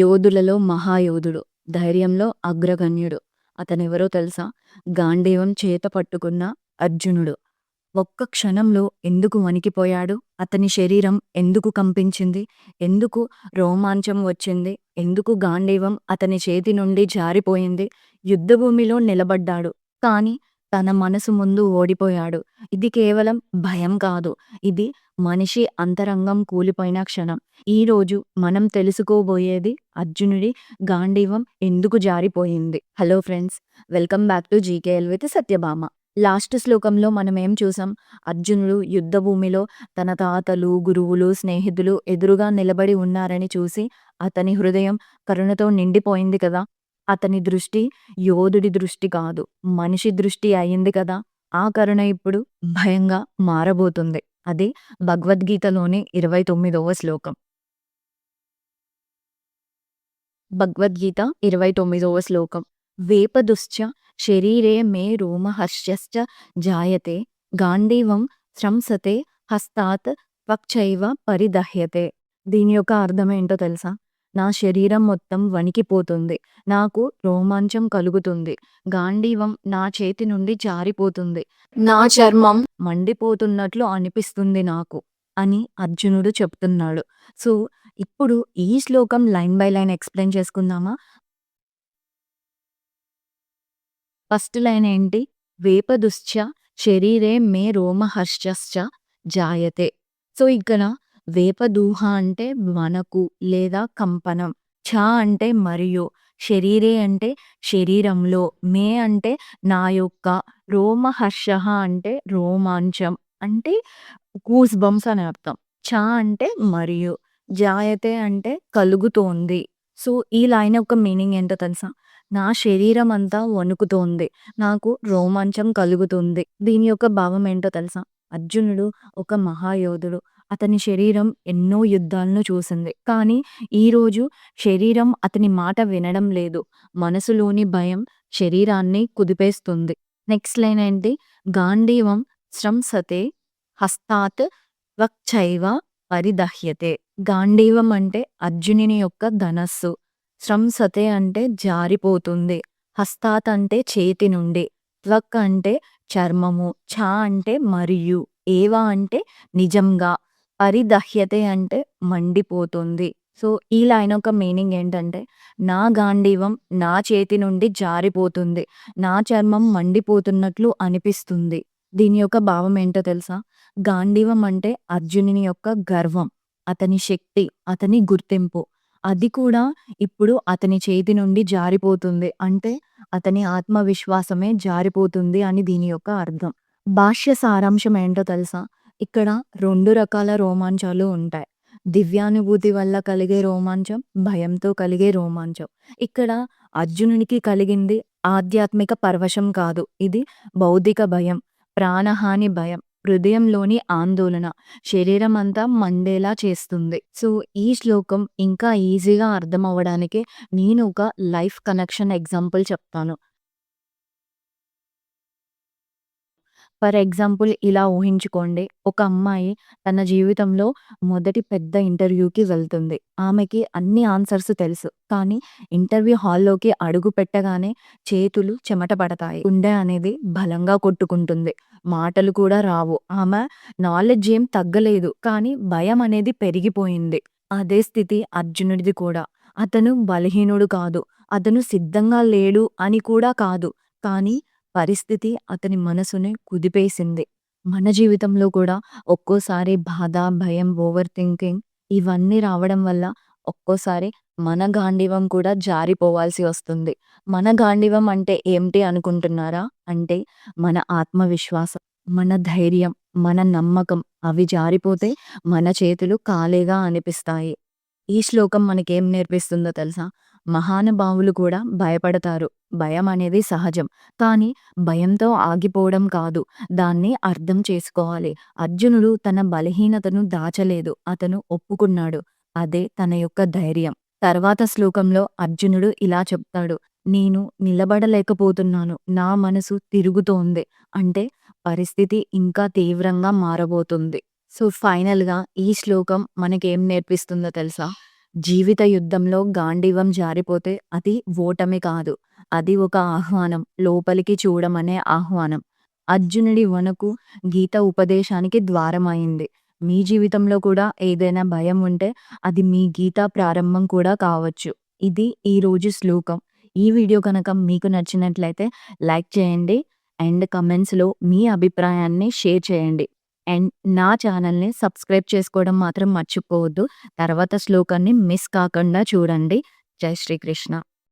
యోధులలో మహాయోధుడు, ధైర్యంలో అగ్రగణ్యుడు. అతనెవరో తెలుసా? గాంధీవం చేత పట్టుకున్న అర్జునుడు. ఒక్క క్షణంలో ఎందుకు వణికిపోయాడు? అతని శరీరం ఎందుకు కంపించింది? ఎందుకు రోమాంచం వచ్చింది? ఎందుకు గాంధీవం అతని చేతి నుండి జారిపోయింది? యుద్ధభూమిలో నిలబడ్డాడు. కానీ తన మనసు ముందు ఓడిపోయాడు. ఇది కేవలం భయం కాదు. ఇది మనిషి అంతరంగం కూలిపోయిన క్షణం. ఈరోజు మనం తెలుసుకోబోయేది అర్జునుడి గాంధీవం ఎందుకు జారిపోయింది. Hello friends, welcome back to GKL with Satyabhama. Last శ్లోకంలో మనం ఏం చూసాం? అర్జునుడు యుద్ధభూమిలో తన తాతలు, గురువులు, స్నేహితులు ఎదురుగా నిలబడి ఉన్నారని చూసి అతని హృదయం కరుణతో నిండిపోయింది కదా. అతని దృష్టి యోధుడి దృష్టి కాదు, మనిషి దృష్టి అయింది కదా. ఆ కరుణ ఇప్పుడు భయంగా మారబోతుంది. అది భగవద్గీతలోని 29వ శ్లోకం. భగవద్గీత 29వ శ్లోకం. వేపదుశ్చ శరీరే మే రోమహర్షశ్చ జాయతే గాంధీవం శ్రంసతే హస్తాత్ త్వక్చైవ పరిదహ్యతే. దీని యొక్క అర్థం ఏంటో తెలుసా? నా శరీరం మొత్తం వణికిపోతుంది, నాకు రోమాంచం కలుగుతుంది, గాంధీవం నా చేతి నుండి జారిపోతుంది, నా చర్మం మండిపోతున్నట్లు అనిపిస్తుంది నాకు అని అర్జునుడు చెప్తున్నాడు. సో ఇప్పుడు ఈ శ్లోకం లైన్ బై లైన్ ఎక్స్ప్లెయిన్ చేసుకుందామా? ఫస్ట్ లైన్ ఏంటి? వేపదుశ్చ శరీరే మే రోమహర్షశ్చ జాయతే. సో ఇక్కడ వేపదూహ అంటే వణకు లేదా కంపనం, ఛ అంటే మరియు, శరీరే అంటే శరీరంలో, మే అంటే నా యొక్క, రోమహర్ష అంటే రోమాంచం అంటే గూస్ బంప్స్ అని అర్థం, ఛ అంటే మరియు, జాయతే అంటే కలుగుతోంది. సో ఈ లైన్ యొక్క మీనింగ్ ఏంటో తెలుసా? నా శరీరం అంతా వణుకుతోంది, నాకు రోమాంచం కలుగుతుంది. దీని యొక్క భావం ఏంటో తెలుసా? అర్జునుడు ఒక మహాయోధుడు. అతని శరీరం ఎన్నో యుద్ధాలను చూసింది. కానీ ఈరోజు శరీరం అతని మాట వినడం లేదు. మనసులోని భయం శరీరాన్ని కుదిపేస్తుంది. నెక్స్ట్ లైన్ ఏంటి? గాంధీవం శ్రంసతే హస్తాత్ త్వక్చైవ పరిదహ్యతే. గాంధీవం అంటే అర్జునుని యొక్క ధనస్సు, శ్రంసతే అంటే జారిపోతుంది, హస్తాత్ అంటే చేతి నుండి, త్వక్ అంటే చర్మము, ఛ అంటే మరియు, ఏవ అంటే నిజంగా, పరిదహ్యతే అంటే మండిపోతుంది. సో ఈ లైన్ యొక్క మీనింగ్ ఏంటంటే, నా గాంధీవం నా చేతి నుండి జారిపోతుంది, నా చర్మం మండిపోతున్నట్లు అనిపిస్తుంది. దీని యొక్క భావం ఏంటో తెలుసా? గాంధీవం అంటే అర్జునుని యొక్క గర్వం, అతని శక్తి, అతని గుర్తింపు. అది కూడా ఇప్పుడు అతని చేతి నుండి జారిపోతుంది అంటే అతని ఆత్మవిశ్వాసమే జారిపోతుంది అని దీని యొక్క అర్థం. భాష్య సారాంశం ఏంటో తెలుసా? ఇక్కడ 2 రకాల రోమాంచాలు ఉంటాయి. దివ్యానుభూతి వల్ల కలిగే రోమాంచం, భయంతో కలిగే రోమాంచం. ఇక్కడ అర్జునునికి కలిగింది ఆధ్యాత్మిక పరవశం కాదు, ఇది భౌతిక భయం, ప్రాణహాని భయం, హృదయంలోని ఆందోళన, శరీరం అంతా మండేలా చేస్తుంది. సో ఈ శ్లోకం ఇంకా ఈజీగా అర్థం అవ్వడానికి నేను ఒక లైఫ్ కనెక్షన్ ఎగ్జాంపుల్ చెప్తాను. ఫర్ ఎగ్జాంపుల్ ఇలా ఊహించుకోండి, ఒక అమ్మాయి తన జీవితంలో మొదటి పెద్ద ఇంటర్వ్యూకి వెళ్తుంది. ఆమెకి అన్ని ఆన్సర్స్ తెలుసు. కానీ ఇంటర్వ్యూ హాల్లోకి అడుగు పెట్టగానే చేతులు చెమట పడతాయి, గుండె అనేది బలంగా కొట్టుకుంటుంది, మాటలు కూడా రావు. ఆమె నాలెడ్జ్ ఏం తగ్గలేదు, కానీ భయం అనేది పెరిగిపోయింది. అదే స్థితి అర్జునుడిది కూడా. అతను బలహీనుడు కాదు, అతను సిద్ధంగా లేడు అని కూడా కాదు, కానీ పరిస్థితి అతని మనసుని కుదిపేసింది. మన జీవితంలో కూడా ఒక్కోసారి బాధ, భయం, ఓవర్ థింకింగ్ ఇవన్నీ రావడం వల్ల ఒక్కోసారి మన గాంధీవం కూడా జారిపోవాల్సి వస్తుంది. మన గాంధీవం అంటే ఏంటి అనుకుంటున్నారా? అంటే మన ఆత్మవిశ్వాసం, మన ధైర్యం, మన నమ్మకం అవి జారిపోతే మన చేతులు కాలేగా అనిపిస్తాయి. ఈ శ్లోకం మనకేం నేర్పిస్తుందో తెలుసా? మహానుభావులు కూడా భయపడతారు. భయం అనేది సహజం. కానీ భయంతో ఆగిపోవడం కాదు, దాన్ని అర్థం చేసుకోవాలి. అర్జునుడు తన బలహీనతను దాచలేదు, అతను ఒప్పుకున్నాడు. అదే తన యొక్క ధైర్యం. తర్వాత శ్లోకంలో అర్జునుడు ఇలా చెప్తాడు, నేను నిలబడలేకపోతున్నాను, నా మనసు తిరుగుతోంది. అంటే పరిస్థితి ఇంకా తీవ్రంగా మారబోతుంది. సో ఫైనల్‌గా ఈ శ్లోకం మనకేం నేర్పిస్తుందో తెలుసా? జీవిత యుద్ధంలో గాండీవం జారిపోతే అది ఓటమి కాదు. అది ఒక ఆహ్వానం. లోపలికి చూడమనే ఆహ్వానం. అర్జునుడి వణుకు గీత ఉపదేశానికి ద్వారమయింది. మీ జీవితంలో కూడా ఏదైనా భయం ఉంటే అది మీ గీతా ప్రారంభం కూడా కావచ్చు. ఇది ఈరోజు శ్లోకం. ఈ వీడియో గనక మీకు నచ్చినట్లయితే లైక్ చేయండి అండ్ కమెంట్స్‌లో మీ అభిప్రాయాన్ని షేర్ చేయండి. అండ్ నా ఛానల్‌ని సబ్స్క్రైబ్ చేసుకోవడం మాత్రం మర్చిపోవద్దు. తర్వాత శ్లోకాన్ని మిస్ కాకుండా చూడండి. జై శ్రీకృష్ణ.